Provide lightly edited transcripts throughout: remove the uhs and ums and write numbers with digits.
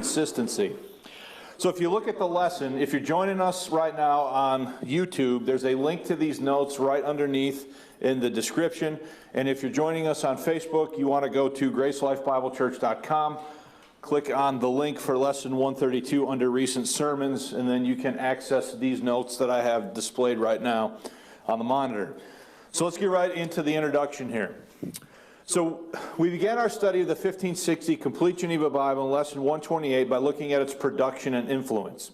consistency. So if you look at the lesson, if you're joining us right now on YouTube, there's a link to these notes right underneath in the description. And if you're joining us on Facebook, you want to go to gracelifebiblechurch.com, click on the link for lesson 132 under recent sermons, and then you can access these notes that I have displayed right now on the monitor. So let's get right into the introduction here. So we began our study of the 1560 Complete Geneva Bible in lesson 128 by looking at its production and influence.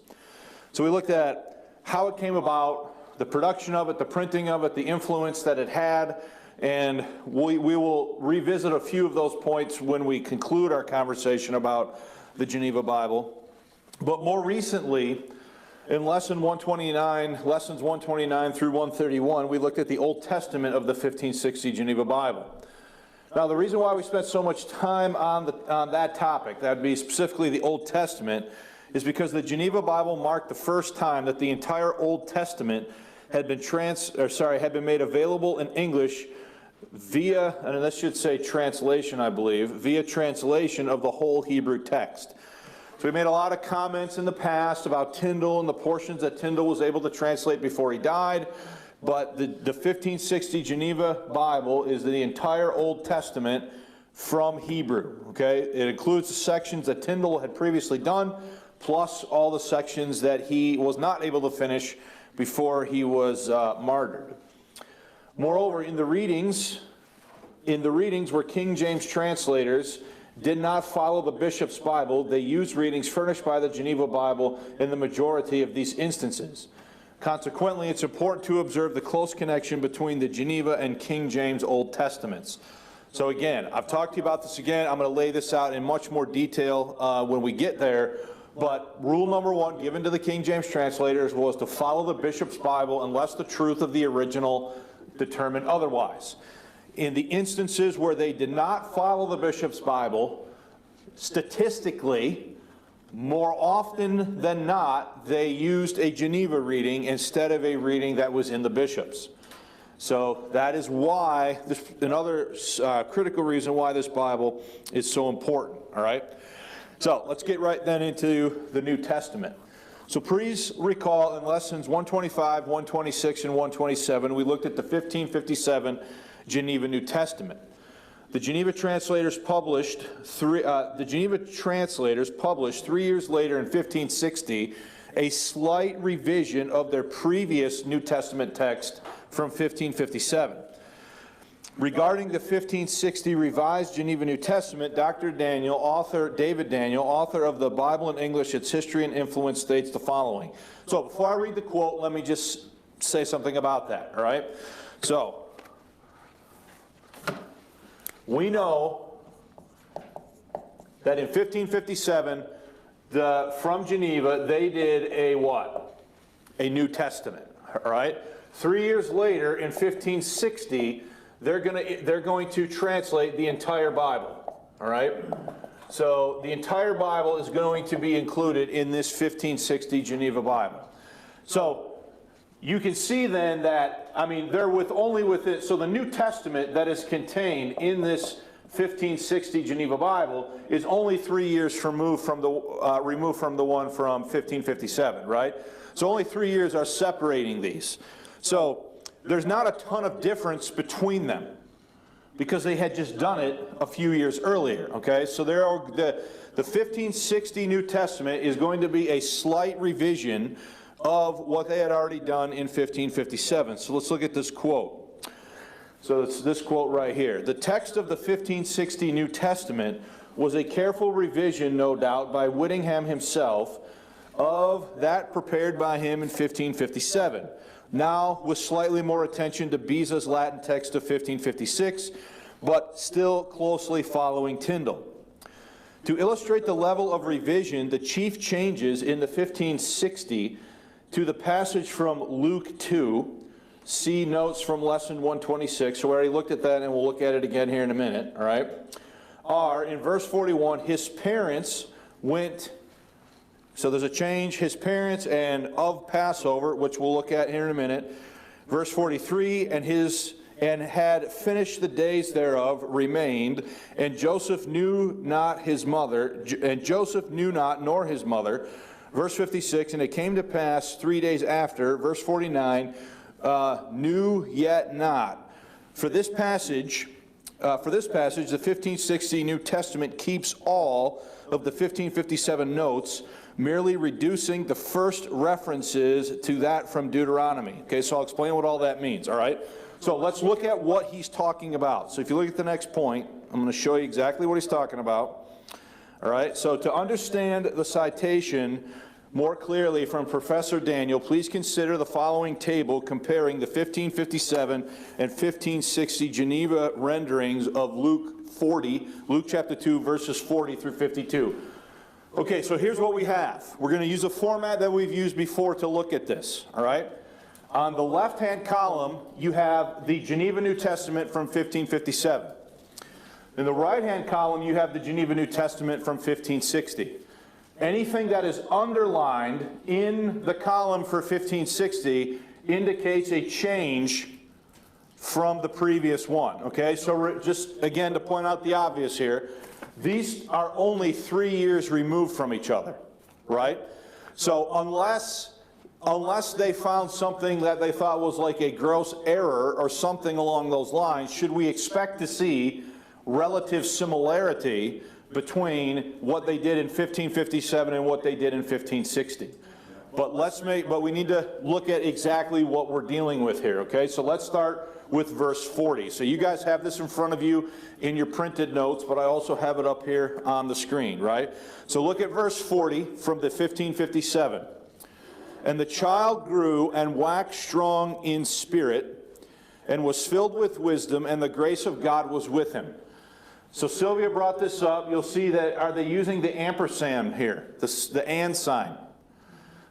So we looked at how it came about, the production of it, the printing of it, the influence that it had, and we will revisit a few of those points when we conclude our conversation about the Geneva Bible. But more recently, in lessons 129 through 131, we looked at the Old Testament of the 1560 Geneva Bible. Now, the reason why we spent so much time on that topic, that would be specifically the Old Testament, is because the Geneva Bible marked the first time that the entire Old Testament had been made available in English via, and this should say translation, I believe, via translation of the whole Hebrew text. So we made a lot of comments in the past about Tyndale and the portions that Tyndale was able to translate before he died. But the 1560 Geneva Bible is the entire Old Testament from Hebrew, okay? It includes the sections that Tyndale had previously done, plus all the sections that he was not able to finish before he was martyred. Moreover, in the readings where King James translators did not follow the bishop's Bible, they used readings furnished by the Geneva Bible in the majority of these instances. Consequently, it's important to observe the close connection between the Geneva and King James Old Testaments. So again, I've talked to you about this again. I'm going to lay this out in much more detail when we get there. But rule number one given to the King James translators was to follow the bishop's Bible unless the truth of the original determined otherwise. In the instances where they did not follow the bishop's Bible, statistically, more often than not, they used a Geneva reading instead of a reading that was in the bishop's. So that is why, another critical reason why this Bible is so important, all right? So let's get right then into the New Testament. So please recall in lessons 125, 126, and 127, we looked at the 1557 Geneva New Testament. The Geneva translators published 3 years later in 1560 a slight revision of their previous New Testament text from 1557. Regarding the 1560 revised Geneva New Testament, David Daniel, author of the Bible in English, Its History and Influence, states the following. So before I read the quote, let me just say something about that, all right? So, we know that in 1557, from Geneva, they did a what? A New Testament, all right? 3 years later, in 1560, they're going to translate the entire Bible, all right? So the entire Bible is going to be included in this 1560 Geneva Bible. So you can see then that, I mean, they're only with it. So the New Testament that is contained in this 1560 Geneva Bible is only 3 years removed from the one from 1557, right? So only 3 years are separating these. So there's not a ton of difference between them because they had just done it a few years earlier, okay? So the 1560 New Testament is going to be a slight revision of what they had already done in 1557. So let's look at this quote. So it's this quote right here. The text of the 1560 New Testament was a careful revision, no doubt, by Whittingham himself of that prepared by him in 1557. Now with slightly more attention to Beza's Latin text of 1556, but still closely following Tyndale. To illustrate the level of revision, the chief changes in the 1560 to the passage from Luke 2, see notes from lesson 126, so we already looked at that and we'll look at it again here in a minute, all right, are in verse 41, his parents went, so there's a change, his parents and of Passover, which we'll look at here in a minute. Verse 43, and his and had finished the days thereof, remained, and Joseph knew not his mother, and Joseph knew not nor his mother. Verse 56, and it came to pass 3 days after, verse 49, knew yet not. For this passage, the 1560 New Testament keeps all of the 1557 notes, merely reducing the first references to that from Deuteronomy. Okay, so I'll explain what all that means, all right? So let's look at what he's talking about. So if you look at the next point, I'm going to show you exactly what he's talking about. All right, so to understand the citation more clearly from Professor Daniel, please consider the following table comparing the 1557 and 1560 Geneva renderings of Luke chapter 2, verses 40 through 52. Okay, so here's what we have. We're going to use a format that we've used before to look at this, all right? On the left-hand column, you have the Geneva New Testament from 1557. In the right-hand column, you have the Geneva New Testament from 1560. Anything that is underlined in the column for 1560 indicates a change from the previous one, okay? So just, again, to point out the obvious here, these are only 3 years removed from each other, right? So unless they found something that they thought was like a gross error or something along those lines, should we expect to see relative similarity between what they did in 1557 and what they did in 1560? But we need to look at exactly what we're dealing with here, okay? So let's start with verse 40. So you guys have this in front of you in your printed notes, but I also have it up here on the screen, right? So look at verse 40 from the 1557. And the child grew and waxed strong in spirit, and was filled with wisdom, and the grace of God was with him. So Sylvia brought this up. You'll see that, are they using the ampersand here, the and sign?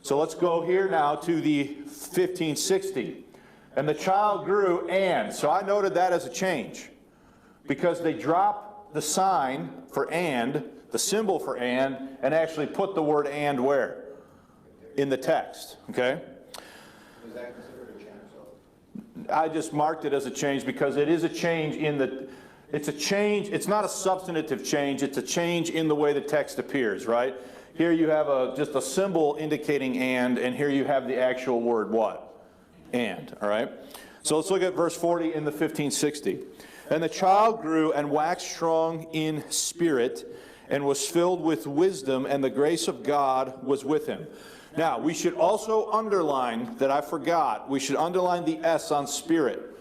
So let's go here now to the 1560. And the child grew and. So I noted that as a change, because they dropped the sign for and, the symbol for and actually put the word and where? In the text, okay? Is that considered a change? I just marked it as a change because it is a change in the, it's a change, it's not a substantive change, it's a change in the way the text appears, right? Here you have just a symbol indicating and here you have the actual word what? And, all right? So let's look at verse 40 in the 1560. And the child grew and waxed strong in spirit and was filled with wisdom, and the grace of God was with him. Now, we should also underline, that I forgot, we should underline the S on spirit.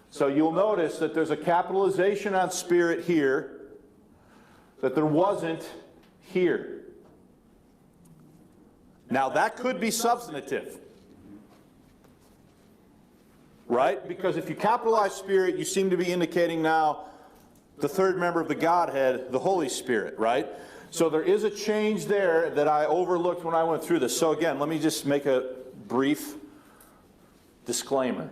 So you'll notice that there's a capitalization on spirit here that there wasn't here. Now, that could be substantive, right? Because if you capitalize spirit, you seem to be indicating now the third member of the Godhead, the Holy Spirit, right? So there is a change there that I overlooked when I went through this. So again, let me just make a brief disclaimer.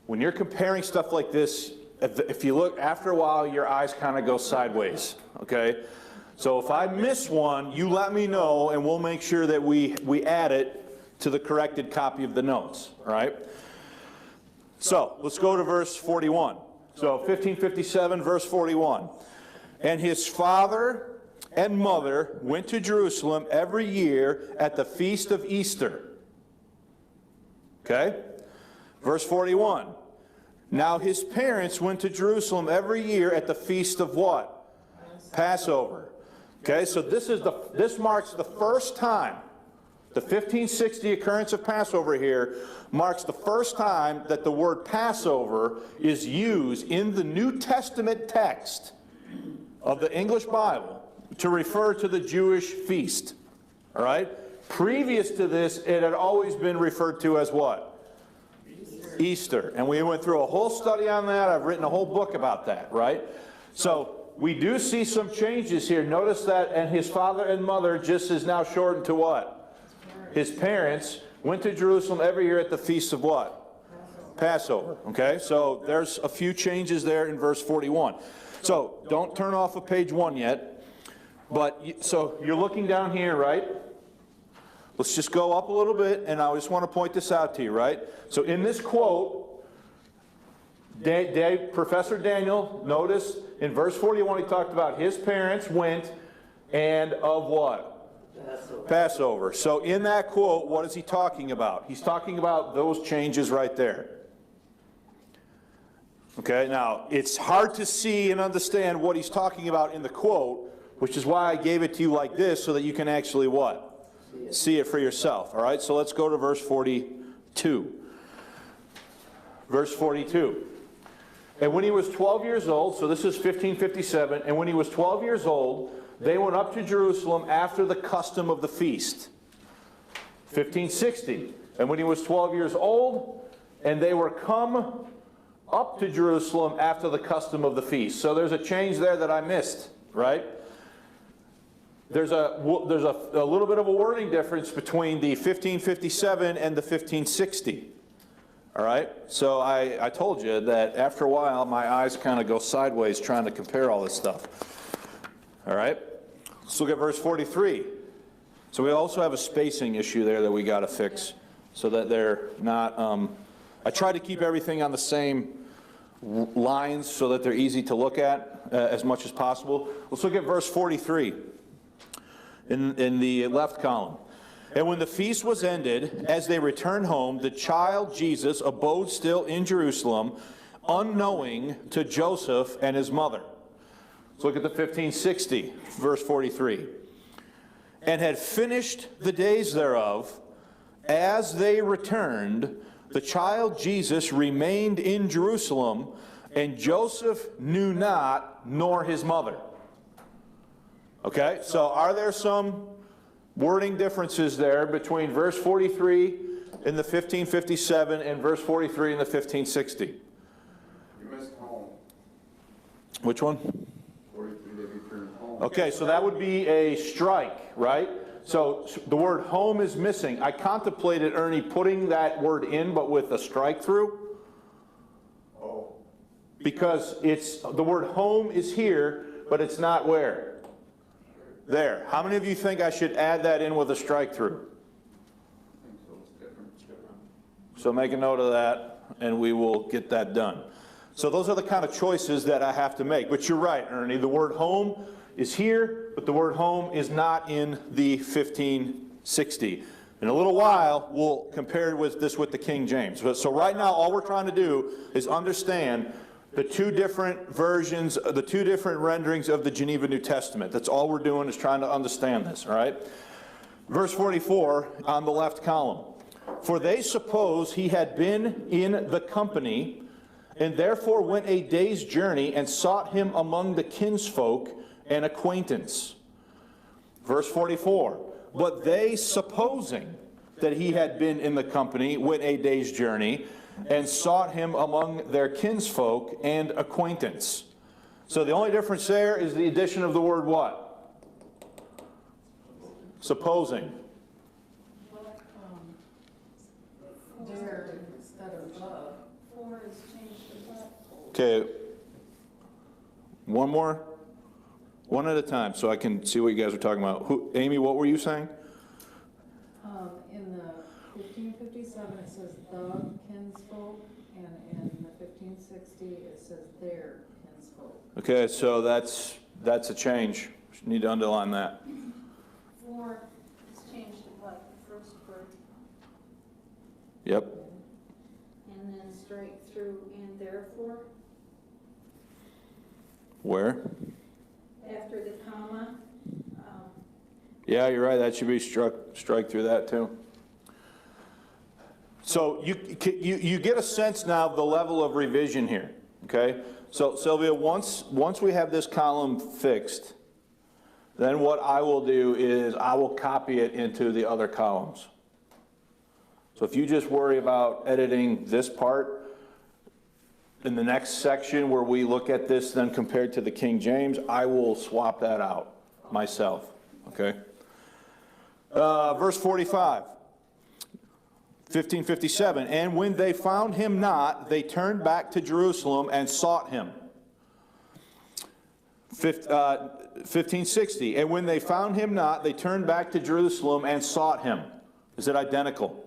When you're comparing stuff like this, if you look, after a while, your eyes kind of go sideways, okay? So if I miss one, you let me know, and we'll make sure that we add it to the corrected copy of the notes, all right? So let's go to verse 41. So 1557, verse 41. And his father and mother went to Jerusalem every year at the feast of Easter. Okay? Verse 41. Now his parents went to Jerusalem every year at the feast of what? Passover. Okay, so this marks the first time, the 1560 occurrence of Passover here marks the first time that the word Passover is used in the New Testament text of the English Bible to refer to the Jewish feast. All right? Previous to this, it had always been referred to as what? Easter. And we went through a whole study on that. I've written a whole book about that, right? So we do see some changes here. Notice that, and his father and mother just is now shortened to what? His parents went to Jerusalem every year at the feast of what? Passover. Okay, so there's a few changes there in verse 41. So don't turn off of page 1 yet. But so you're looking down here, right? Let's just go up a little bit, and I just want to point this out to you, right? So in this quote, Professor Daniel, notice in verse 41 he talked about his parents went and of what? Passover. So in that quote, what is he talking about? He's talking about those changes right there. Okay, now it's hard to see and understand what he's talking about in the quote, which is why I gave it to you like this so that you can actually what? See it for yourself. All right, so let's go to verse 42. Verse 42. And when he was 12 years old, so this is 1557, and when he was 12 years old, they went up to Jerusalem after the custom of the feast. 1560. And when he was 12 years old, and they were come up to Jerusalem after the custom of the feast. So there's a change there that I missed, right? There's a little bit of a wording difference between the 1557 and the 1560. All right? So I told you that after a while, my eyes kind of go sideways trying to compare all this stuff. All right? Let's look at verse 43. So we also have a spacing issue there that we got to fix so that they're not... I try to keep everything on the same lines so that they're easy to look at as much as possible. Let's look at verse 43 in the left column. And when the feast was ended, as they returned home, the child Jesus abode still in Jerusalem, unknowing to Joseph and his mother. Let's look at the 1560, verse 43. And had finished the days thereof, as they returned, the child Jesus remained in Jerusalem, and Joseph knew not, nor his mother. Okay, so are there some wording differences there between verse 43 in the 1557 and verse 43 in the 1560? You missed home. Which one? 43, they returned home. Okay, so that would be a strike, right? So the word home is missing. I contemplated, Ernie, putting that word in, but with a strike through. Oh. Because it's the word home is here, but it's not where? There. How many of you think I should add that in with a strike through? I think so. It's different. It's different. So make a note of that, and we will get that done. So those are the kind of choices that I have to make. But you're right, Ernie. The word home is here, but the word home is not in the 1560. In a little while, we'll compare with the King James. So right now, all we're trying to do is understand the two different versions, the two different renderings of the Geneva New Testament. That's all we're doing is trying to understand this, all right? Verse 44 on the left column. For they suppose he had been in the company, and therefore went a day's journey and sought him among the kinsfolk and acquaintance. Verse 44. But they, supposing that he had been in the company, went a day's journey and sought him among their kinsfolk and acquaintance. So the only difference there is the addition of the word what? Supposing. There instead of love. 4 is changed to love. Okay. One more? One at a time so I can see what you guys are talking about. Amy, what were you saying? In the 1557 it says the kinsfolk, and in the 1560 it says their kinsfolk. Okay, so that's a change. Need to underline that. 4 is changed to what, the first word, Yep. and then straight through and therefore, Where? after the comma, Yeah, you're right. That should be strike through that too. So you get a sense now of the level of revision here. Okay. So Sylvia, once we have this column fixed, then what I will do is I will copy it into the other columns. So if you just worry about editing this part, in the next section where we look at this then compared to the King James, I will swap that out myself. Okay. Verse 45, 1557, and when they found him not, they turned back to Jerusalem and sought him. 1560, and when they found him not, they turned back to Jerusalem and sought him. Is it identical?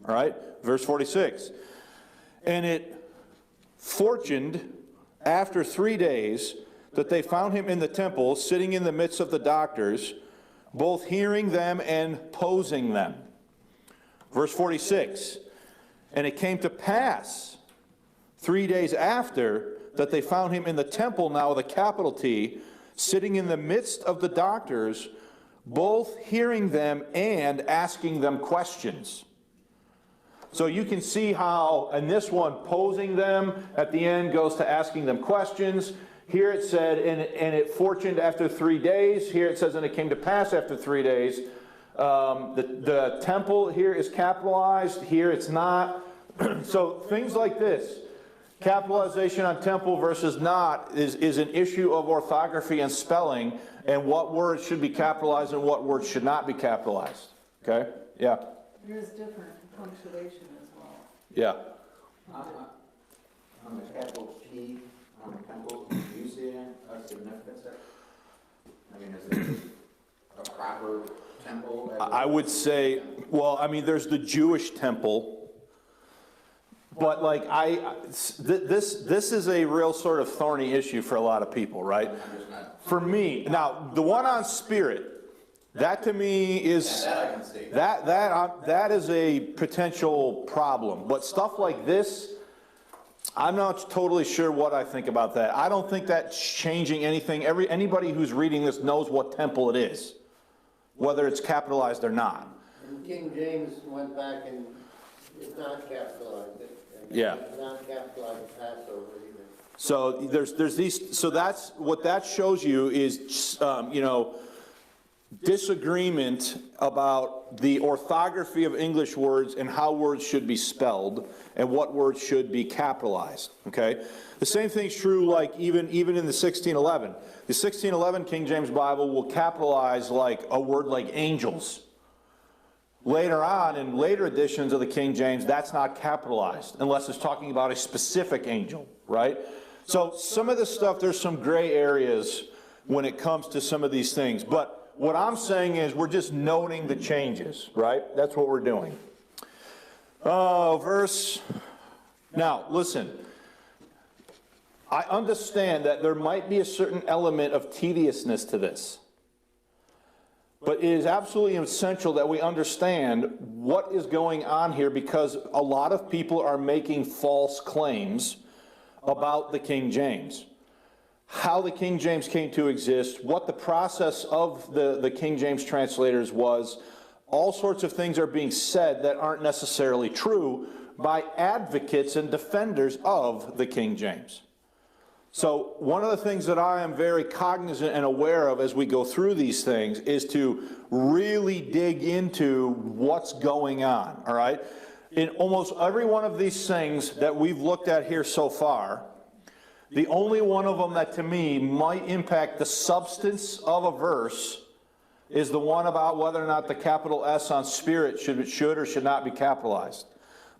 All right, verse 46, and it fortuned after 3 days that they found him in the temple, sitting in the midst of the doctors, both hearing them and posing them. Verse 46, and it came to pass 3 days after that they found him in the temple, now with a capital T, sitting in the midst of the doctors, both hearing them and asking them questions. So you can see how, in this one, posing them, at the end goes to asking them questions. Here it said, and it fortuned after 3 days. Here it says, and it came to pass after 3 days. The temple here is capitalized. Here it's not. So things like this, capitalization on temple versus not, is an issue of orthography and spelling, and what words should be capitalized and what words should not be capitalized. Okay? Yeah. There's different punctuation as well. Yeah. On the capital T, on the temple, do you see a significance there? I mean, is it a proper temple? I would say, well, I mean, there's the Jewish temple, but like this is a real sort of thorny issue for a lot of people, right? I'm just not. For me, now the one on spirit, that to me is That I can see. that is a potential problem. But stuff like this, I'm not totally sure what I think about that. I don't think that's changing anything. Anybody who's reading this knows what temple it is, whether it's capitalized or not. And King James went back and it's not capitalized. Yeah. It's not capitalized Passover either. So there's these. So that's what that shows you is disagreement about the orthography of English words and how words should be spelled and what words should be capitalized. Okay, the same thing's true like even in the 1611. The 1611 King James Bible will capitalize like a word like angels. Later on, in later editions of the King James, that's not capitalized unless it's talking about a specific angel, right? So some of this stuff, there's some gray areas when it comes to some of these things. But what I'm saying is we're just noting the changes, right? That's what we're doing. Now, listen. I understand that there might be a certain element of tediousness to this. But it is absolutely essential that we understand what is going on here because a lot of people are making false claims about the King James. How the King James came to exist, what the process of the King James translators was, all sorts of things are being said that aren't necessarily true by advocates and defenders of the King James. So one of the things that I am very cognizant and aware of as we go through these things is to really dig into what's going on, all right? In almost every one of these things that we've looked at here so far, the only one of them that to me might impact the substance of a verse is the one about whether or not the capital S on spirit should or should not be capitalized.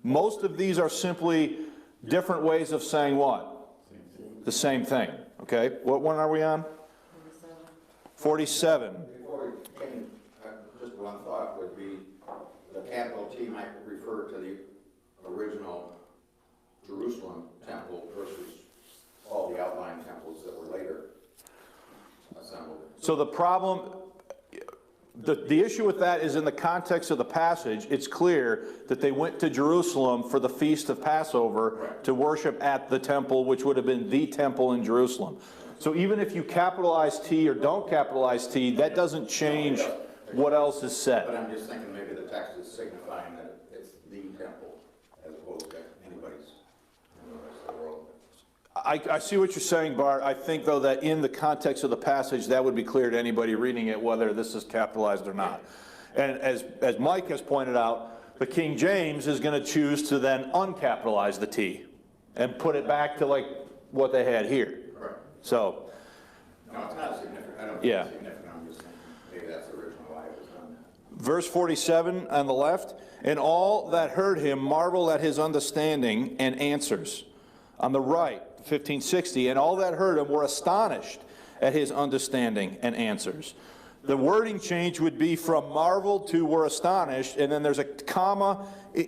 Most of these are simply different ways of saying what? The same thing, okay? What one are we on? 47. Before we can, just one thought would be the capital T might refer to the original Jerusalem temple versus all the outlying temples that were later assembled. So the problem, the issue with that is in the context of the passage, it's clear that they went to Jerusalem for the feast of Passover to worship at the temple, which would have been the temple in Jerusalem. So even if you capitalize T or don't capitalize T, that doesn't change what else is said. But I'm just thinking maybe the text is signifying that it's the temple as opposed to anybody's in the rest of the world. I see what you're saying, Bart. I think, though, that in the context of the passage, that would be clear to anybody reading it, whether this is capitalized or not. And as Mike has pointed out, the King James is going to choose to then uncapitalize the T and put it back to like what they had here. Correct. So, No, it's not significant. I don't think yeah. it's significant. I'm just thinking maybe that's the original why it was done. Verse 47 on the left, and all that heard him marveled at his understanding and answers. On the right, 1560, and all that heard him were astonished at his understanding and answers. The wording change would be from marveled to were astonished, and then there's a comma,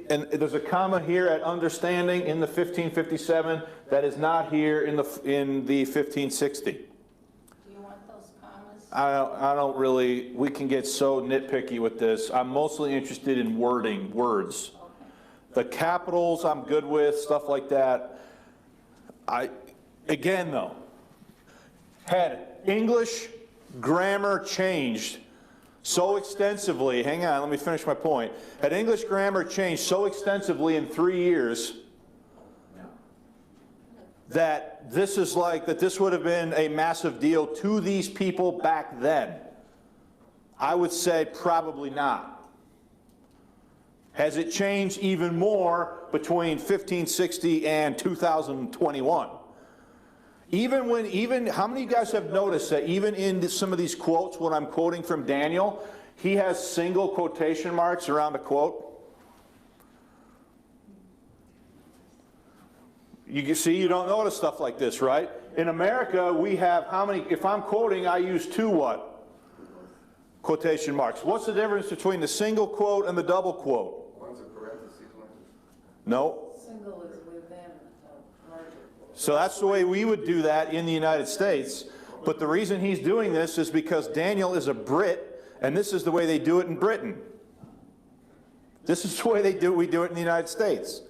and there's a comma here at understanding in the 1557 that is not here in the 1560. Do you want those commas? I don't really, we can get so nitpicky with this. I'm mostly interested in wording, words. The capitals I'm good with, stuff like that. Again though, had English grammar changed so extensively, hang on, let me finish my point. Had English grammar changed so extensively in 3 years that this is like, that this would have been a massive deal to these people back then? I would say probably not. Has it changed even more between 1560 and 2021? How many of you guys have noticed that even in some of these quotes, when I'm quoting from Daniel, he has single quotation marks around a quote? You can see, you don't notice stuff like this, right? In America, we have how many, if I'm quoting, I use 2 what? Quotation marks. What's the difference between the single quote and the double quote? One's a parenthesis, one's No. Single is within a larger quote. So that's the way we would do that in the United States. But the reason he's doing this is because Daniel is a Brit, and this is the way they do it in Britain. This is the way we do it in the United States.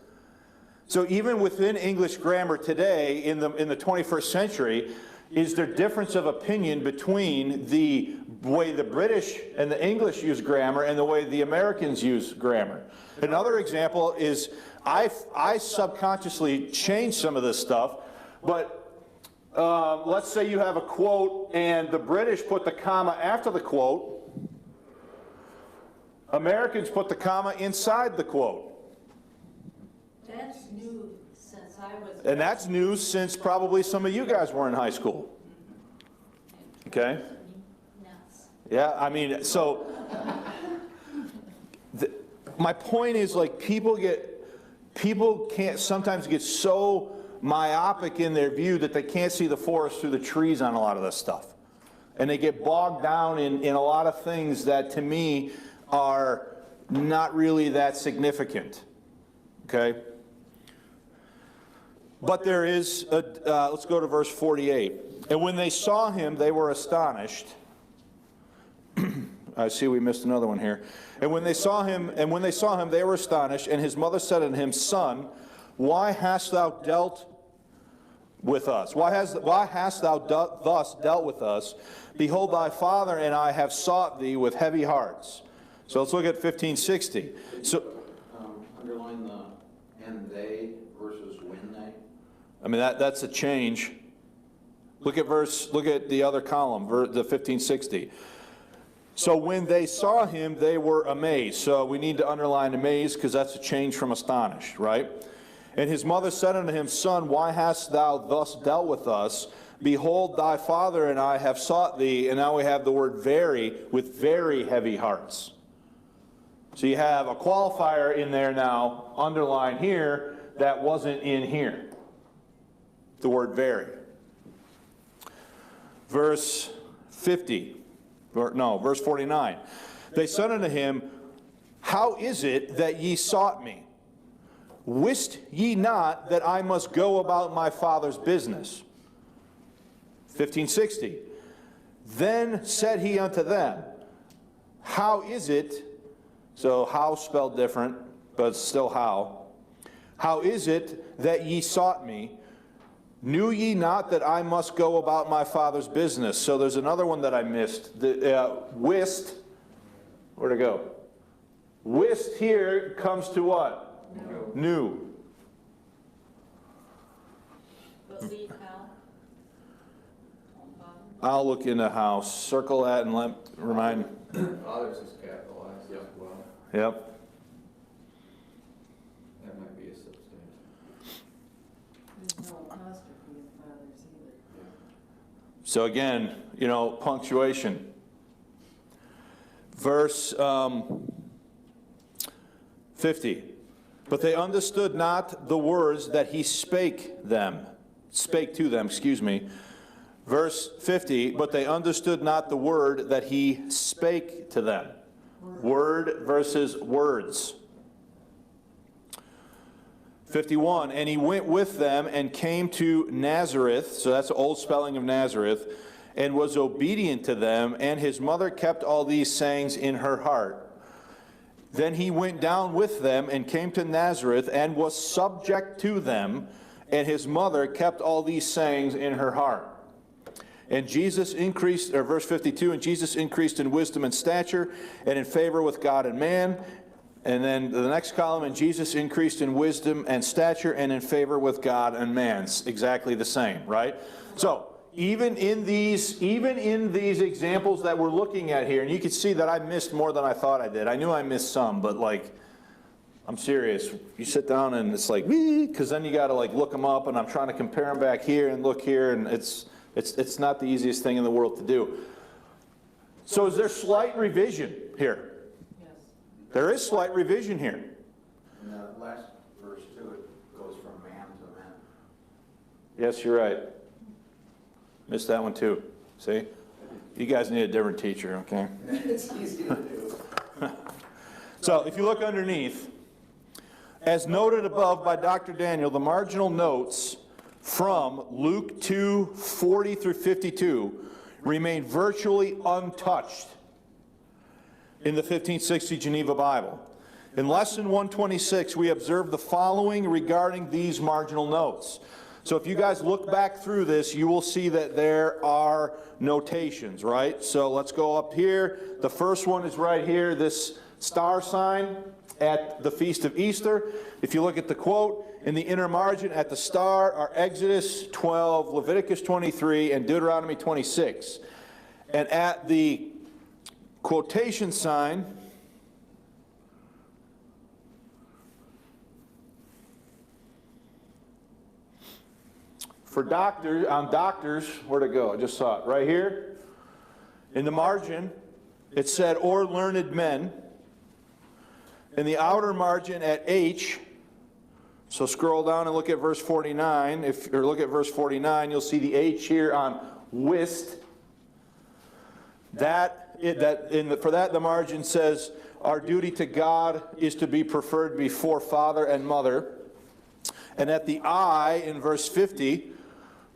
So even within English grammar today, in the 21st century, is there difference of opinion between the way the British and the English use grammar and the way the Americans use grammar? Another example is I subconsciously change some of this stuff, but let's say you have a quote and the British put the comma after the quote. Americans put the comma inside the quote. That's new since I was. And that's news since probably some of you guys were in high school. Okay? Nuts. Yeah, I mean, so my point is, like, people can't sometimes get so myopic in their view that they can't see the forest through the trees on a lot of this stuff. And they get bogged down in a lot of things that to me are not really that significant. Okay? But there is, let's go to verse 48. And when they saw him, they were astonished. I see we missed another one here. And when they saw him, they were astonished. And his mother said unto him, Son, why hast thou dealt with us? Why hast thou thus dealt with us? Behold, thy father and I have sought thee with heavy hearts. So let's look at 1560. So, Underline the and they versus when they. I mean, that's a change. Look at the other column, the 1560. So when they saw him, they were amazed. So we need to underline amazed because that's a change from astonished, right? And his mother said unto him, Son, why hast thou thus dealt with us? Behold, thy father and I have sought thee. And now we have the word very, with very heavy hearts. So you have a qualifier in there now, underlined here, that wasn't in here. The word very. Verse 49. They said unto him, How is it that ye sought me? Wist ye not that I must go about my father's business? 1560. Then said he unto them, How is it, so how spelled different, but still how. How is it that ye sought me? Knew ye not that I must go about my father's business? So there's another one that I missed. Wist, where'd it go? Wist here comes to what? Knew. Believe how? I'll look in the house. Circle that and remind. Fathers is capitalized as well. Yep. That might be a substantive. There's no apostrophe in fathers either. So again, punctuation. Verse 50. But they understood not the words that he spake to them, Verse 50, but they understood not the word that he spake to them. Word versus words. 51, and he went with them and came to Nazareth, so that's the old spelling of Nazareth, and was obedient to them, and his mother kept all these sayings in her heart. Then he went down with them and came to Nazareth and was subject to them, and his mother kept all these sayings in her heart. And Jesus increased, or verse 52, and Jesus increased in wisdom and stature and in favor with God and man. And then the next column, and Jesus increased in wisdom and stature and in favor with God and man. It's exactly the same, right? So even in these examples that we're looking at here, and you can see that I missed more than I thought I did. I knew I missed some, but like, I'm serious. You sit down and it's like, because then you got to like look them up, and I'm trying to compare them back here and look here, and it's not the easiest thing in the world to do. So is there slight revision here? Yes. There is slight revision here. In the last verse too, it goes from man to man. Yes, you're right. Missed that one too. See? You guys need a different teacher, okay? It's easy to do. So if you look underneath, as noted above by Dr. Daniel, the marginal notes from Luke 2:40 through 52 remain virtually untouched in the 1560 Geneva Bible. In Lesson 126, we observe the following regarding these marginal notes. So if you guys look back through this, you will see that there are notations, right? So let's go up here. The first one is right here, this star sign at the Feast of Easter. If you look at the quote, in the inner margin at the star are Exodus 12, Leviticus 23, and Deuteronomy 26. And at the quotation sign, for doctors, on doctors, where'd it go? I just saw it. Right here. In the margin, it said, or learned men. In the outer margin at H, so scroll down and look at verse 49. Or look at verse 49, you'll see the H here on wist. For that, the margin says, our duty to God is to be preferred before father and mother. And at the I, in verse 50,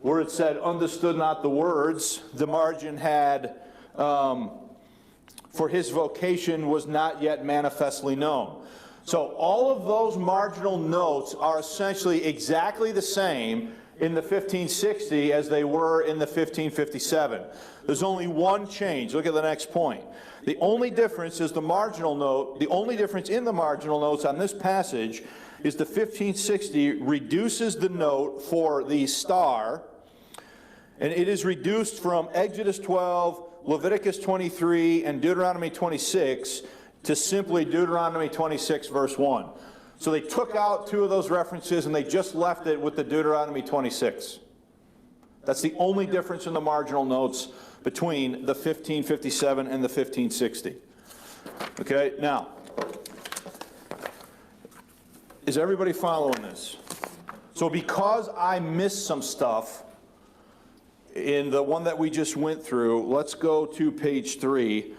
where it said, understood not the words, the margin had, for his vocation was not yet manifestly known. So all of those marginal notes are essentially exactly the same in the 1560 as they were in the 1557. There's only one change. Look at the next point. The only difference is the marginal note. The only difference in the marginal notes on this passage is the 1560 reduces the note for the star, and it is reduced from Exodus 12, Leviticus 23, and Deuteronomy 26 to simply Deuteronomy 26, verse 1. So they took out two of those references and they just left it with the Deuteronomy 26. That's the only difference in the marginal notes between the 1557 and the 1560. Okay, now, is everybody following this? So because I missed some stuff in the one that we just went through, let's go to page 3.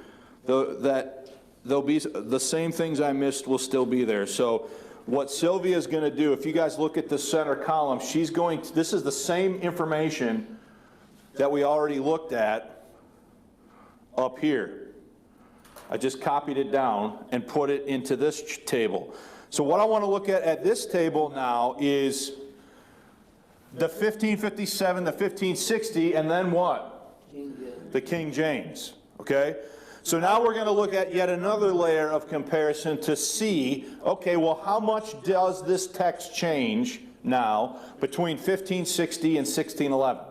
There'll be the same things I missed will still be there. So what Sylvia is going to do, if you guys look at the center column, she's going to, this is the same information that we already looked at up here. I just copied it down and put it into this table. So what I want to look at this table now is the 1557, the 1560, and then what? The King James, okay? So now we're going to look at yet another layer of comparison to see, okay, well, how much does this text change now between 1560 and 1611?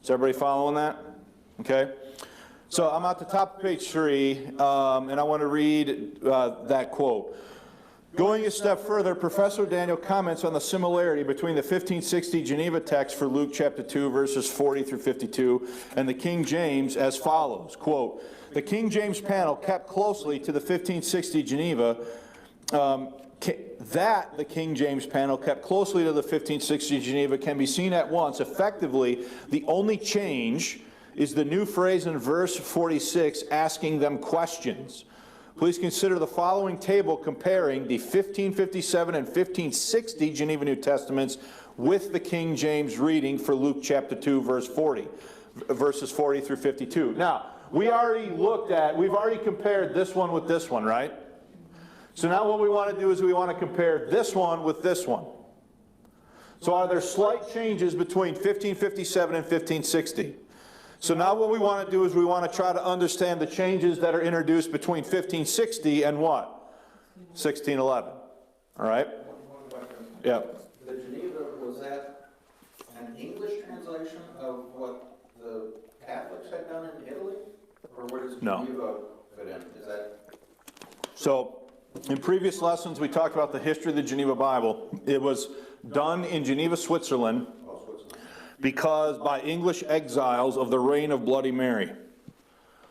Is everybody following that? Okay. So I'm at the top of page 3, and I want to read that quote. Going a step further, Professor Daniel comments on the similarity between the 1560 Geneva text for Luke chapter 2, verses 40 through 52, and the King James as follows, quote, the King James panel kept closely to the 1560 Geneva that the King James panel kept closely to the 1560 Geneva can be seen at once. Effectively, the only change is the new phrase in verse 46, asking them questions. Please consider the following table comparing the 1557 and 1560 Geneva New Testaments with the King James reading for Luke chapter 2, verses 40 through 52. Now, we've already compared this one with this one, right? So now what we want to do is we want to compare this one with this one. So are there slight changes between 1557 and 1560? So now what we want to do is we want to try to understand the changes that are introduced between 1560 and what? 1611. All right? One question. Yeah. The Geneva, was that an English translation of what the Catholics had done in Italy? Or where does No. Geneva fit in? Is that? So in previous lessons we talked about the history of the Geneva Bible. It was done in Geneva, Switzerland, because by English exiles of the reign of Bloody Mary.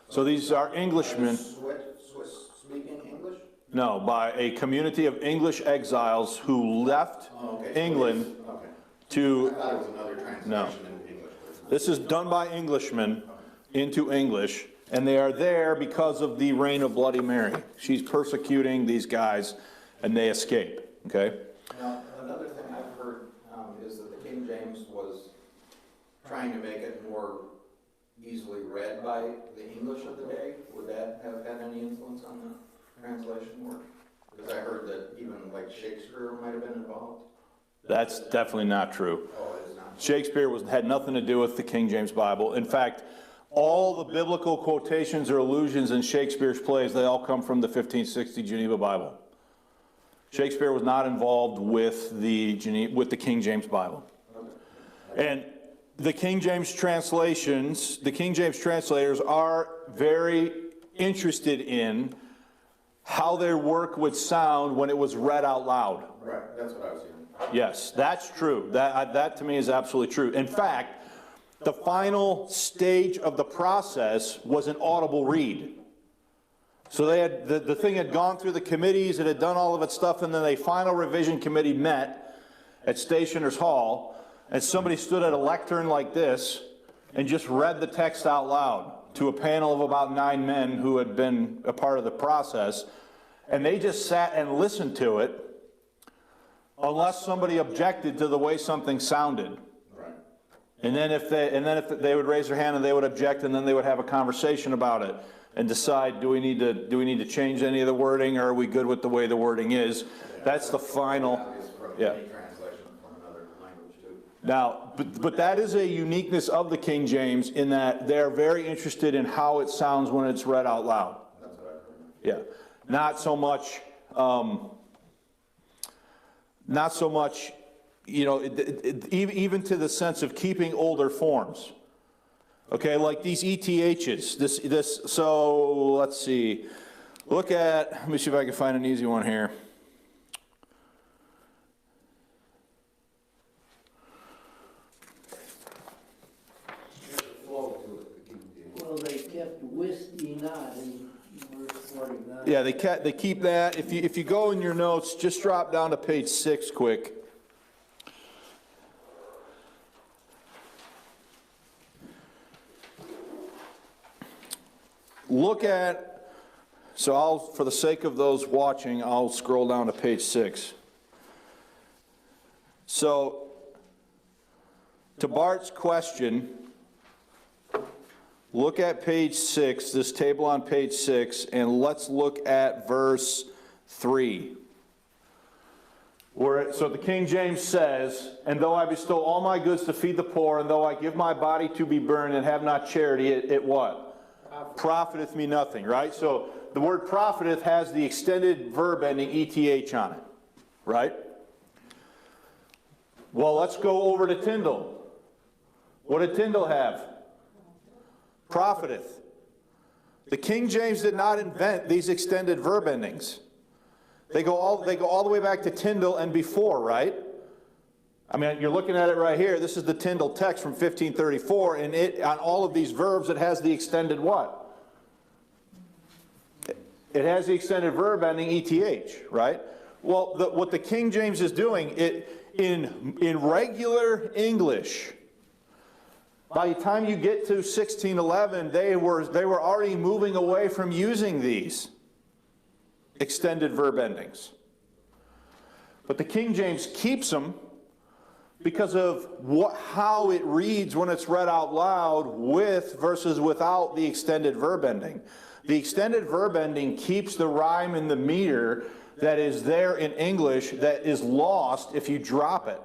So these are Englishmen. Swiss speaking English? No, by a community of English exiles who left England Okay. to... I thought it was another translation in English. This is done by Englishmen into English, and they are there because of the reign of Bloody Mary. She's persecuting these guys, and they escape, okay? Now, another thing I've heard is that the King James was trying to make it more easily read by the English of the day. Would that have had any influence on the translation work? Because I heard that even like Shakespeare might have been involved. That's definitely not true. Oh, it is not. Shakespeare had nothing to do with the King James Bible. In fact, all the biblical quotations or allusions in Shakespeare's plays, they all come from the 1560 Geneva Bible. Shakespeare was not involved with the King James Bible. And the King James translations, the King James translators are very interested in how their work would sound when it was read out loud. Right, that's what I was hearing. Yes, that's true. That to me is absolutely true. In fact, the final stage of the process was an audible read. So they had the thing had gone through the committees, it had done all of its stuff, and then a final revision committee met at Stationers Hall, and somebody stood at a lectern like this and just read the text out loud to a panel of about 9 men who had been a part of the process, and they just sat and listened to it unless somebody objected to the way something sounded. Right. And then if they would raise their hand and they would object, and then they would have a conversation about it and decide, do we need to change any of the wording, or are we good with the way the wording is? That's the final. Yeah. Translation from another language too. Now, but that is a uniqueness of the King James in that they're very interested in how it sounds when it's read out loud. That's what I've heard. Yeah, not so much, you know, even to the sense of keeping older forms. Okay, like these ETHs. So let's see. Let me see if I can find an easy one here. Well, they kept whiskey not in verse 49. Yeah, they keep that. If you go in your notes, just drop down to page 6 quick. Look at, for the sake of those watching, I'll scroll down to page 6. So, to Bart's question, look at page 6, this table on page 6, and let's look at verse 3. So the King James says, "And though I bestow all my goods to feed the poor, and though I give my body to be burned and have not charity, it what? Profiteth me nothing," right? So the word profiteth has the extended verb ending ETH on it, right? Well, let's go over to Tyndall. What did Tyndall have? Profiteth. The King James did not invent these extended verb endings. They go all the way back to Tyndall and before, right? I mean, you're looking at it right here. This is the Tyndall text from 1534, and on all of these verbs, it has the extended what? It has the extended verb ending ETH, right? Well, what the King James is doing, in regular English, by the time you get to 1611, they were already moving away from using these extended verb endings. But the King James keeps them because of how it reads when it's read out loud with versus without the extended verb ending. The extended verb ending keeps the rhyme and the meter that is there in English that is lost if you drop it.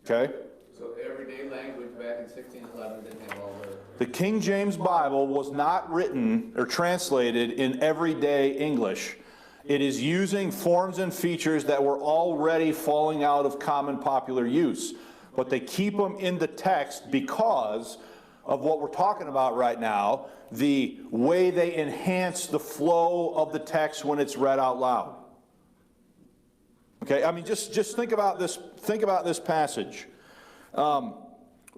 Okay? So everyday language back in 1611 didn't have all The King James Bible was not written or translated in everyday English. It is using forms and features that were already falling out of common popular use. But they keep them in the text because of what we're talking about right now, the way they enhance the flow of the text when it's read out loud. Okay, I mean, just think about this passage.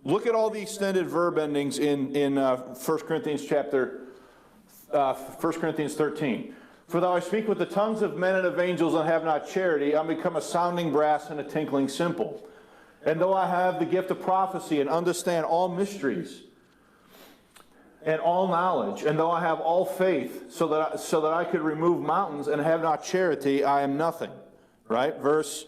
Look at all the extended verb endings in 1 Corinthians 13. For though I speak with the tongues of men and of angels and have not charity, I become a sounding brass and a tinkling cymbal. And though I have the gift of prophecy and understand all mysteries and all knowledge, and though I have all faith so that I could remove mountains and have not charity, I am nothing. Right? Verse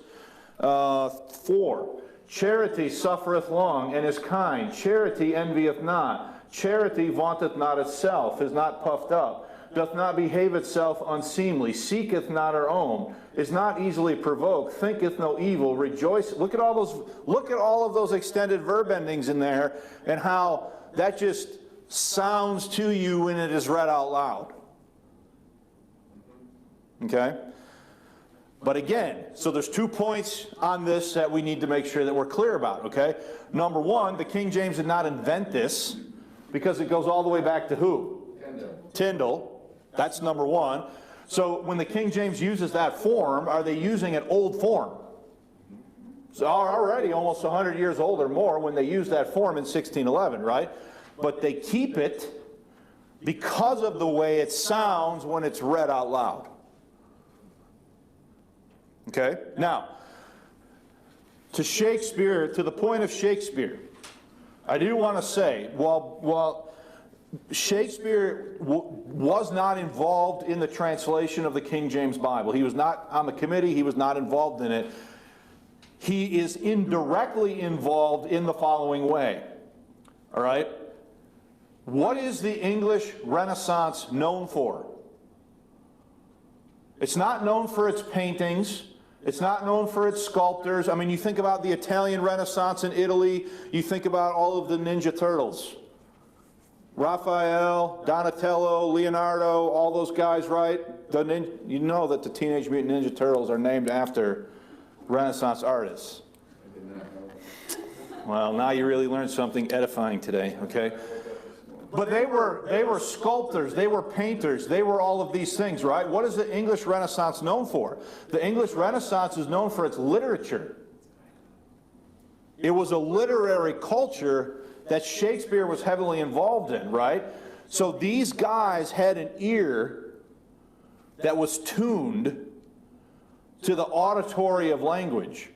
4. Charity suffereth long and is kind. Charity envieth not. Charity vaunteth not itself, is not puffed up, doth not behave itself unseemly, seeketh not her own, is not easily provoked, thinketh no evil, rejoice. Look at all of those extended verb endings in there and how that just sounds to you when it is read out loud. Okay? But again, so there's 2 points on this that we need to make sure that we're clear about, okay? Number one, the King James did not invent this because it goes all the way back to who? Tyndale. That's number one. So when the King James uses that form, are they using an old form? So already almost 100 years old or more when they use that form in 1611, right? But they keep it because of the way it sounds when it's read out loud. Okay? Now, to Shakespeare, to the point of Shakespeare, I do want to say, while Shakespeare was not involved in the translation of the King James Bible, he was not on the committee, he was not involved in it, he is indirectly involved in the following way. All right? What is the English Renaissance known for? It's not known for its paintings. It's not known for its sculptors. I mean, you think about the Italian Renaissance in Italy, you think about all of the Ninja Turtles. Raphael, Donatello, Leonardo, all those guys, right? You know that the Teenage Mutant Ninja Turtles are named after Renaissance artists. I did not know. Well, now you really learned something edifying today, okay? But they were sculptors, they were painters, they were all of these things, right? What is the English Renaissance known for? The English Renaissance is known for its literature. It was a literary culture that Shakespeare was heavily involved in, right? So these guys had an ear that was tuned to the auditory of language.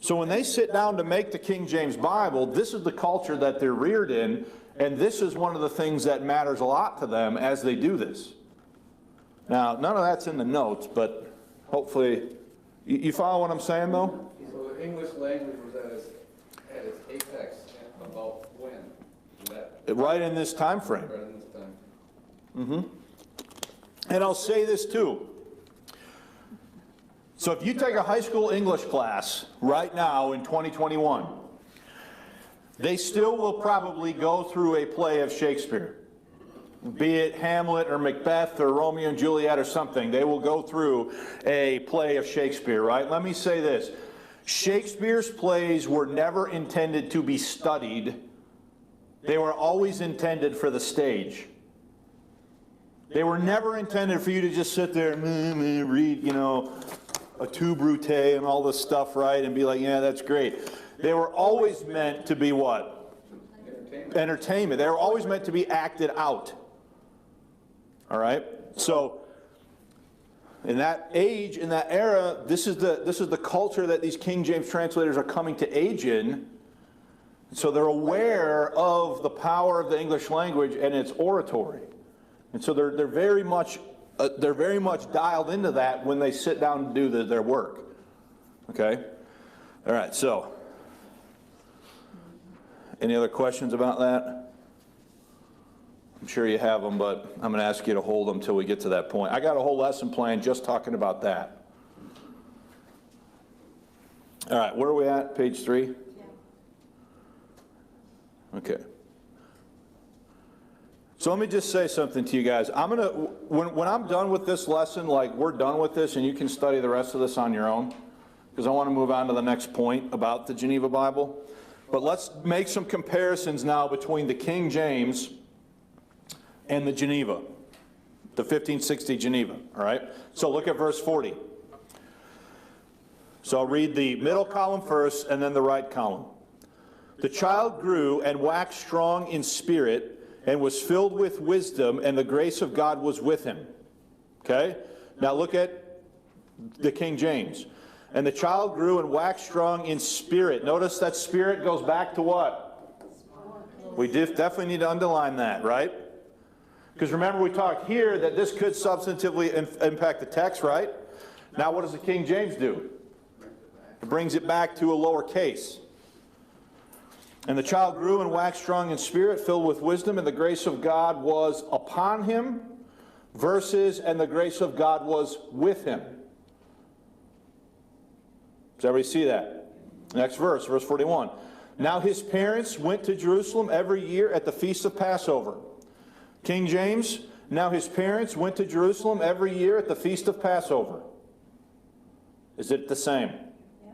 So when they sit down to make the King James Bible, this is the culture that they're reared in, and this is one of the things that matters a lot to them as they do this. Now, none of that's in the notes, but hopefully, you follow what I'm saying, though? So the English language was at its apex about when? Right in this time frame. Right in this time. Mm-hmm. And I'll say this, too. So if you take a high school English class right now in 2021, they still will probably go through a play of Shakespeare. Be it Hamlet or Macbeth or Romeo and Juliet or something, they will go through a play of Shakespeare, right? Let me say this. Shakespeare's plays were never intended to be studied. They were always intended for the stage. They were never intended for you to just sit there and read, you know, a Tu Brute and all this stuff, right? And be like, yeah, that's great. They were always meant to be what? Entertainment. They were always meant to be acted out. All right? So, in that age, in that era, this is the culture that these King James translators are coming to age in. So they're aware of the power of the English language and its oratory. And so they're very much dialed into that when they sit down to do their work. Okay? All right, so any other questions about that? I'm sure you have them, but I'm going to ask you to hold them until we get to that point. I got a whole lesson plan just talking about that. All right, where are we at? Page 3? Okay. So let me just say something to you guys. I'm going to, when I'm done with this lesson, like we're done with this and you can study the rest of this on your own, because I want to move on to the next point about the Geneva Bible. But let's make some comparisons now between the King James and the Geneva, the 1560 Geneva, all right? So look at verse 40. So I'll read the middle column first and then the right column. The child grew and waxed strong in spirit and was filled with wisdom, and the grace of God was with him. Okay? Now look at the King James. And the child grew and waxed strong in spirit. Notice that spirit goes back to what? We definitely need to underline that, right? Because remember we talked here that this could substantively impact the text, right? Now what does the King James do? It brings it back to a lower case. And the child grew and waxed strong in spirit, filled with wisdom, and the grace of God was upon him, versus, and the grace of God was with him. Does everybody see that? Next verse, verse 41. Now his parents went to Jerusalem every year at the feast of Passover. King James, now his parents went to Jerusalem every year at the feast of Passover. Is it the same? Yeah.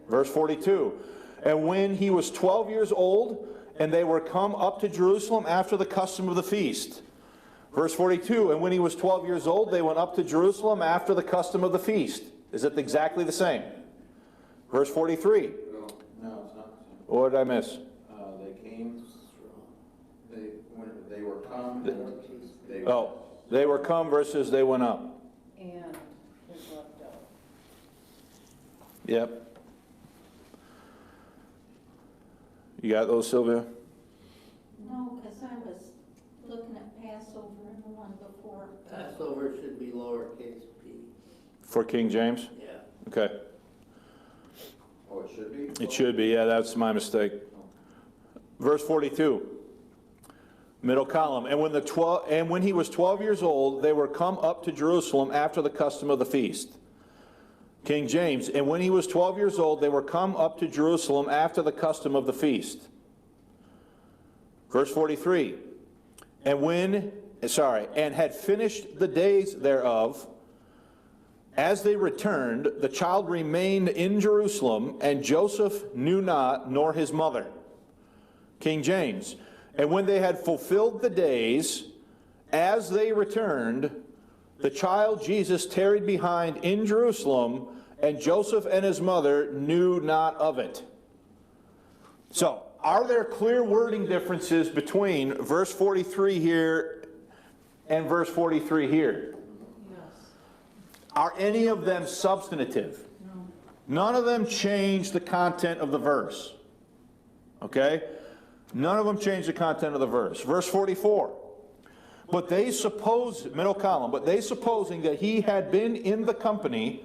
Verse 42. And when he was 12 years old, and they were come up to Jerusalem after the custom of the feast. Verse 42, and when he was 12 years old, they went up to Jerusalem after the custom of the feast. Is it exactly the same? Verse 43. No, it's not the same. What did I miss? They came, when they were come, They were come versus they went up. And was left out. Yep. You got those, Sylvia? No, because I was looking at Passover and the one before. Passover should be lowercase p. For King James? Yeah. Okay. Oh, it should be? It should be, yeah, that's my mistake. Verse 42, middle column. And when he was 12 years old, they were come up to Jerusalem after the custom of the feast. King James, and when he was 12 years old, they were come up to Jerusalem after the custom of the feast. Verse 43, and had finished the days thereof, as they returned, the child remained in Jerusalem, and Joseph knew not, nor his mother. King James, and when they had fulfilled the days, as they returned, the child Jesus tarried behind in Jerusalem, and Joseph and his mother knew not of it. So, are there clear wording differences between verse 43 here and verse 43 here? Yes. Are any of them substantive? No. None of them change the content of the verse. Okay? None of them change the content of the verse. Verse 44. But they suppose, middle column, but they supposing that he had been in the company,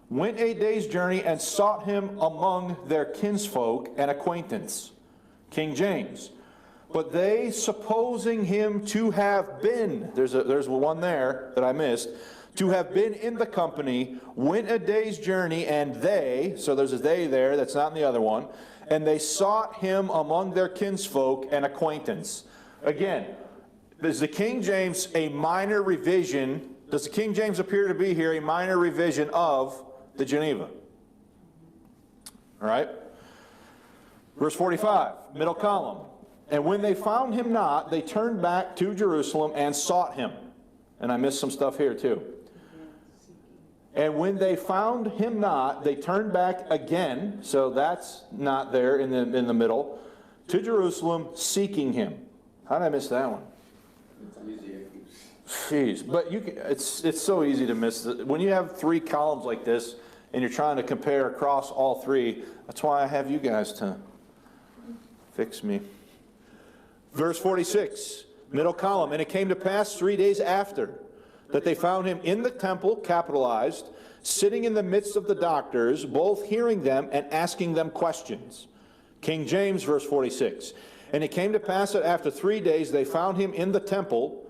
went a day's journey and sought him among their kinsfolk and acquaintance. King James. But they supposing him to have been, there's one there that I missed, to have been in the company, went a day's journey, and they, so there's a they there, that's not in the other one, and they sought him among their kinsfolk and acquaintance. Again, is the King James a minor revision? Does the King James appear to be here a minor revision of the Geneva? All right. Verse 45, middle column. And when they found him not, they turned back to Jerusalem and sought him. And I missed some stuff here too. And when they found him not, they turned back again, so that's not there in the middle, to Jerusalem, seeking him. How did I miss that one? It's easy. Jeez, but it's so easy to miss. When you have 3 columns like this and you're trying to compare across all 3, that's why I have you guys to fix me. Verse 46, middle column, and it came to pass 3 days after that they found him in the temple, capitalized, sitting in the midst of the doctors, both hearing them and asking them questions. King James, verse 46, and it came to pass that after 3 days they found him in the temple.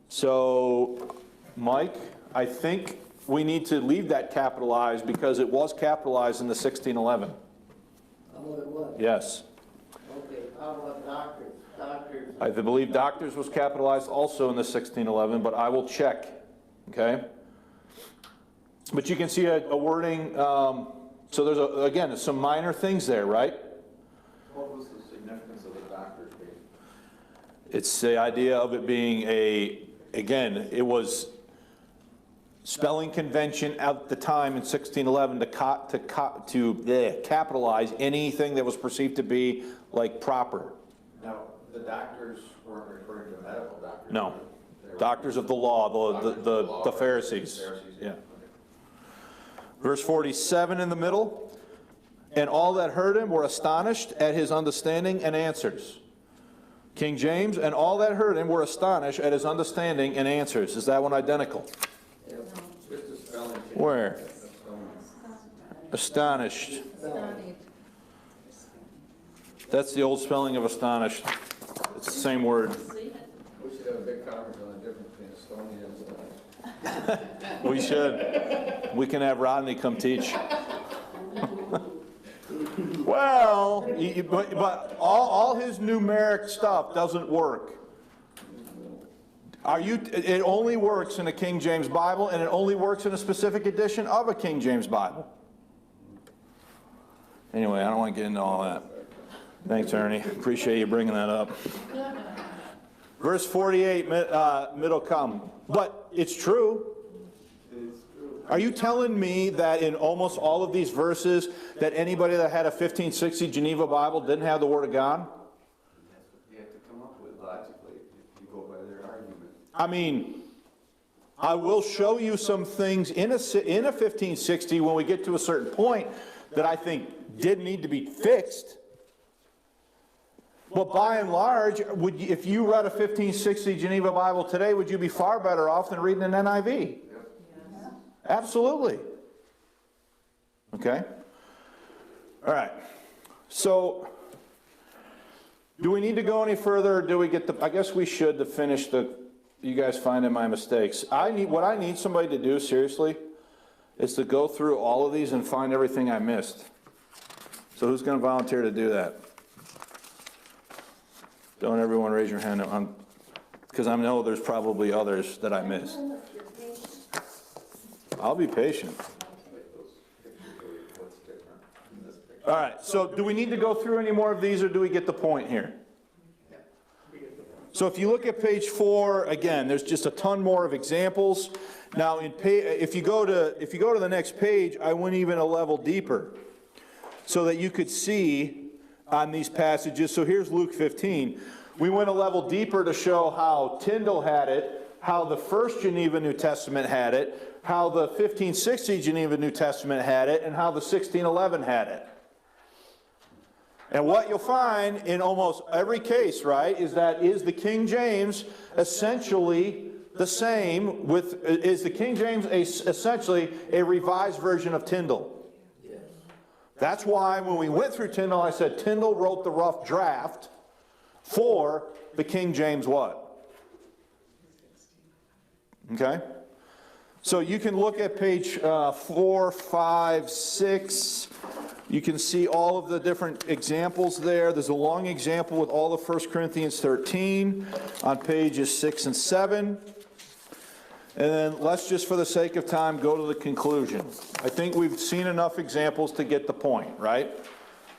So, Mike, I think we need to leave that capitalized because it was capitalized in the 1611. Oh, it was? Yes. Okay, how about doctors? Doctors, I believe doctors was capitalized also in the 1611, but I will check, okay? But you can see a wording, so there's, again, some minor things there, right? What was the significance of the doctor's being? It's the idea of it being again, it was spelling convention at the time in 1611 to capitalize anything that was perceived to be like proper. Now, the doctors weren't referring to medical doctors? No. They were- Doctors of the law, Doctors of the law, the right. Pharisees. Pharisees, Yeah. okay. Verse 47 in the middle, and all that heard him were astonished at his understanding and answers. King James, and all that heard him were astonished at his understanding and answers. Is that one identical? Just a spelling change. Where? A spelling. Astonished. Studied. That's the old spelling of astonished. It's the same word. We should have a big conference on the difference between Estonia and Slovenia. We should. We can have Rodney come teach. Well, but all his numeric stuff doesn't work. It only works in a King James Bible, and it only works in a specific edition of a King James Bible. Anyway, I don't want to get into all that. Thanks, Ernie. Appreciate you bringing that up. Verse 48, middle column. But it's true. Are you telling me that in almost all of these verses that anybody that had a 1560 Geneva Bible didn't have the Word of God? You have to come up with logically, if you go by their argument. I mean, I will show you some things in a 1560 when we get to a certain point that I think did need to be fixed. But by and large, if you read a 1560 Geneva Bible today, would you be far better off than reading an NIV? Absolutely. Okay? All right. So, do we need to go any further, or do we get I guess we should to finish you guys finding my mistakes. What I need somebody to do, seriously, is to go through all of these and find everything I missed. So who's going to volunteer to do that? Don't everyone raise your hand, because I know there's probably others that I missed. I'll be patient. All right, so do we need to go through any more of these, or do we get the point here? So if you look at page 4, again, there's just a ton more of examples. Now, if you go to the next page, I went even a level deeper so that you could see on these passages. So here's Luke 15. We went a level deeper to show how Tyndale had it, how the First Geneva New Testament had it, how the 1560 Geneva New Testament had it, and how the 1611 had it. And what you'll find in almost every case, right, is the King James essentially the same is the King James essentially a revised version of Tyndale? Yes. That's why when we went through Tyndale, I said Tyndale wrote the rough draft for the King James what? Okay? So you can look at page 4, 5, 6. You can see all of the different examples there. There's a long example with all of 1 Corinthians 13 on pages 6 and 7. And then let's just, for the sake of time, go to the conclusion. I think we've seen enough examples to get the point, right?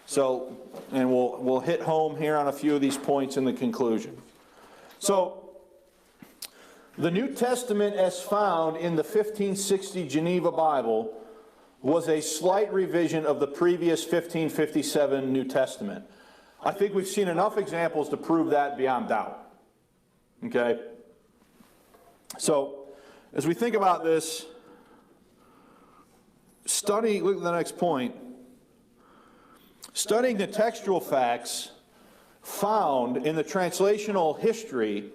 So, and we'll hit home here on a few of these points in the conclusion. So, the New Testament as found in the 1560 Geneva Bible was a slight revision of the previous 1557 New Testament. I think we've seen enough examples to prove that beyond doubt. Okay? So, as we think about this, look at the next point. Studying the textual facts found in the translational history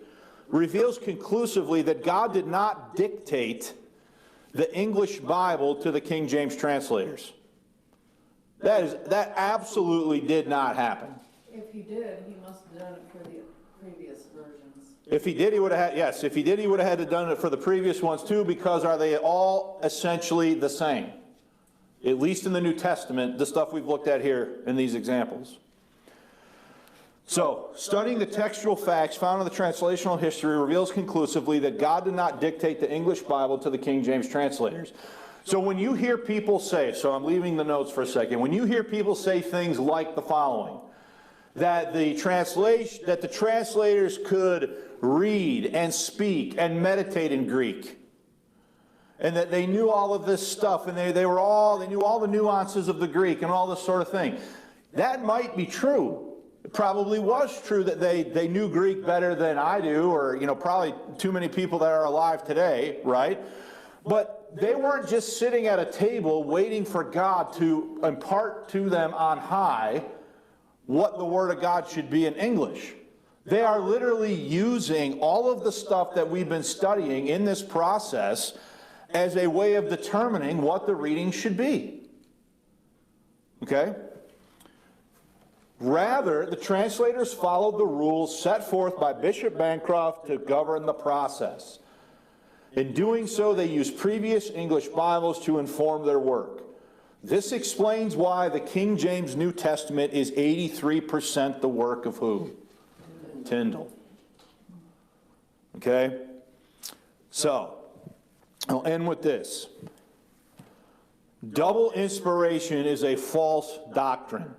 reveals conclusively that God did not dictate the English Bible to the King James translators. That absolutely did not happen. If he did, he must have done it for the previous versions. If he did, he would have had, yes, if he did, he would have had to done it for the previous ones too, because are they all essentially the same? At least in the New Testament, the stuff we've looked at here in these examples. So, studying the textual facts found in the translational history reveals conclusively that God did not dictate the English Bible to the King James translators. So when you hear people say, so I'm leaving the notes for a second, when you hear people say things like the following, that the translators could read and speak and meditate in Greek, and that they knew all of this stuff, and they knew all the nuances of the Greek and all this sort of thing, that might be true. It probably was true that they knew Greek better than I do, or probably too many people that are alive today, right? But they weren't just sitting at a table waiting for God to impart to them on high what the Word of God should be in English. They are literally using all of the stuff that we've been studying in this process as a way of determining what the reading should be. Okay? Rather, the translators followed the rules set forth by Bishop Bancroft to govern the process. In doing so, they used previous English Bibles to inform their work. This explains why the King James New Testament is 83% the work of who? Tyndale. Okay? So, I'll end with this. Double inspiration is a false doctrine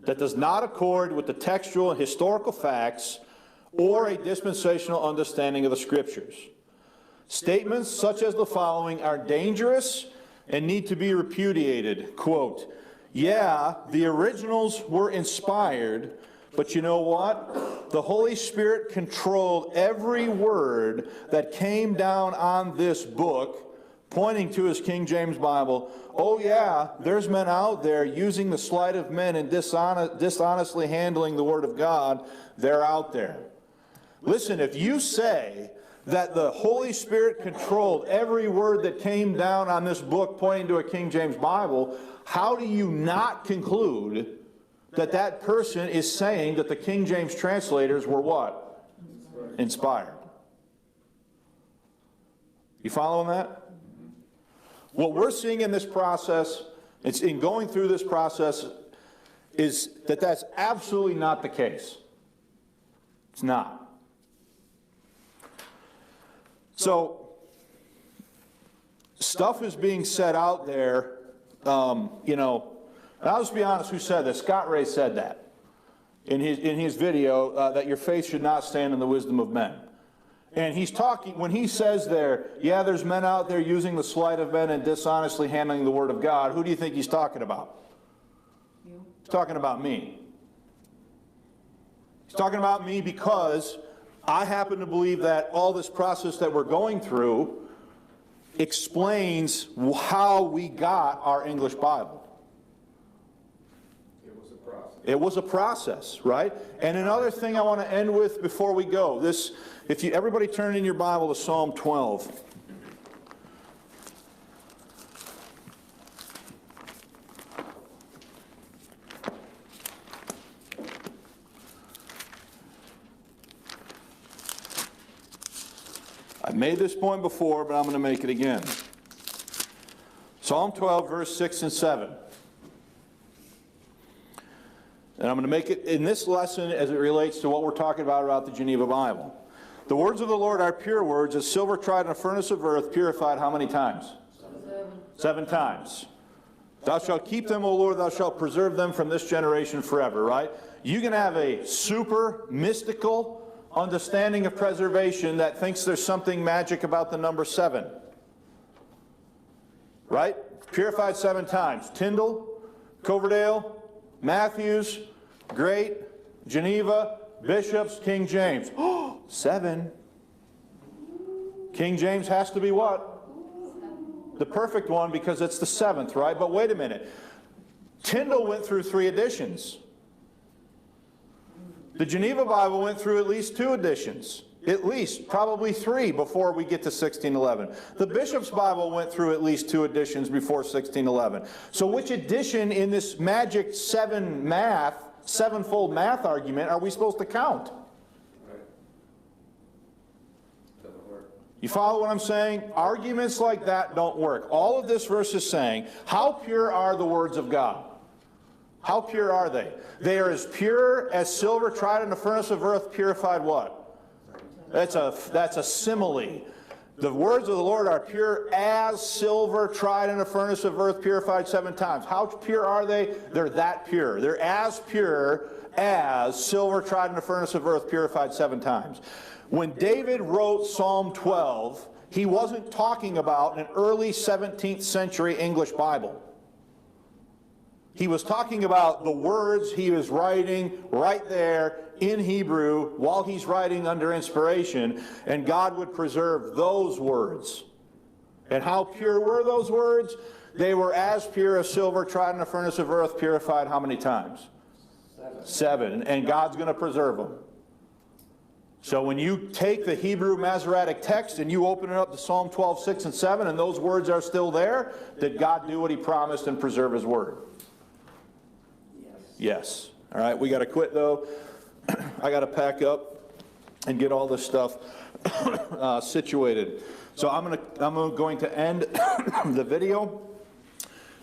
that does not accord with the textual and historical facts or a dispensational understanding of the Scriptures. Statements such as the following are dangerous and need to be repudiated. Quote, yeah, the originals were inspired, but you know what? The Holy Spirit controlled every word that came down on this book, pointing to his King James Bible. Oh yeah, there's men out there using the sleight of men and dishonestly handling the Word of God. They're out there. Listen, if you say that the Holy Spirit controlled every word that came down on this book pointing to a King James Bible, how do you not conclude that that person is saying that the King James translators were what? Inspired. You following that? What we're seeing in this process, it's in going through this process, is that that's absolutely not the case. It's not. So, stuff is being said out there, and I'll just be honest, who said this? Scott Ray said that in his video, that your faith should not stand in the wisdom of men. And he's talking, when he says there, yeah, there's men out there using the sleight of men and dishonestly handling the Word of God, who do you think he's talking about? You? He's talking about me. He's talking about me because I happen to believe that all this process that we're going through explains how we got our English Bible. It was a process, right? And another thing I want to end with before we go, everybody turn in your Bible to Psalm 12. I made this point before, but I'm going to make it again. Psalm 12, verse 6 and 7. And I'm going to make it in this lesson as it relates to what we're talking about the Geneva Bible. The words of the Lord are pure words, as silver tried in a furnace of earth, purified how many times? 7 times. Thou shalt keep them, O Lord, thou shalt preserve them from this generation forever, right? You can have a super mystical understanding of preservation that thinks there's something magic about the number 7. Right? Purified 7 times. Tyndale, Coverdale, Matthews, Great, Geneva, Bishops, King James. 7. King James has to be what? The perfect one, because it's the 7th, right? But wait a minute. Tyndale went through 3 editions. The Geneva Bible went through at least 2 editions. At least, probably 3 before we get to 1611. The Bishop's Bible went through at least 2 editions before 1611. So which edition in this magic 7-fold math argument are we supposed to count? Doesn't work. You follow what I'm saying? Arguments like that don't work. All of this verse is saying, how pure are the words of God? How pure are they? They are as pure as silver tried in the furnace of earth, purified what? That's a simile. The words of the Lord are pure as silver tried in a furnace of earth, purified 7 times. How pure are they? They're that pure. They're as pure as silver tried in a furnace of earth, purified 7 times. When David wrote Psalm 12, he wasn't talking about an early 17th century English Bible. He was talking about the words he was writing right there in Hebrew while he's writing under inspiration, and God would preserve those words. And how pure were those words? They were as pure as silver tried in a furnace of earth, purified how many times? 7. And God's going to preserve them. So when you take the Hebrew Masoretic text and you open it up to Psalm 12, 6 and 7, and those words are still there, did God do what he promised and preserve his word? Yes. All right, we got to quit though. I got to pack up and get all this stuff situated. So I'm going to end the video.